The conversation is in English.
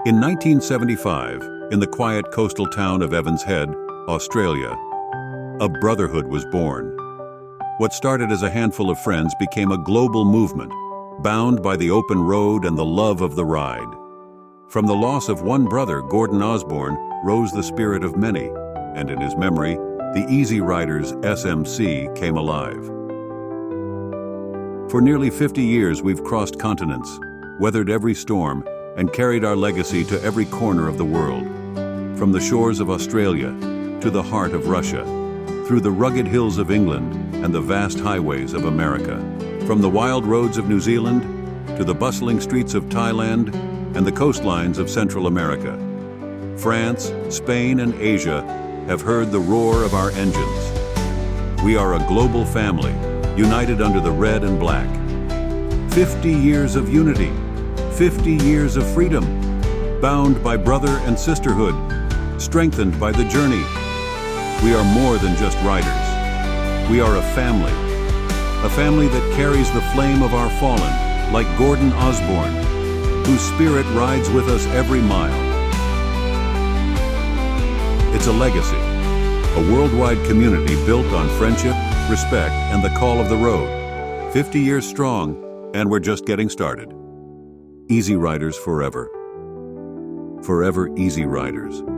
In 1975, in the quiet coastal town of Evans Head, Australia, a brotherhood was born. What started as a handful of friends became a global movement, bound by the open road and the love of the ride. From the loss of one brother, Gordon Osborne, rose the spirit of many, and in his memory, the EasyRiders SMC came alive. For nearly 50 years, we've crossed continents, weathered every storm, and carried our legacy to every corner of the world. From the shores of Australia to the heart of Russia, through the rugged hills of England and the vast highways of America, from the wild roads of New Zealand to the bustling streets of Thailand and the coastlines of Central America. France, Spain, and Asia have heard the roar of our engines. We are a global family, united under the red and black. 50 years of unity, 50 years of freedom, bound by brother and sisterhood, strengthened by the journey. We are more than just riders. We are a family that carries the flame of our fallen, like Gordon Osborne, whose spirit rides with us every mile. It's a legacy, a worldwide community built on friendship, respect, and the call of the road. 50 years strong, and we're just getting started. EasyRiders forever. Forever EasyRiders.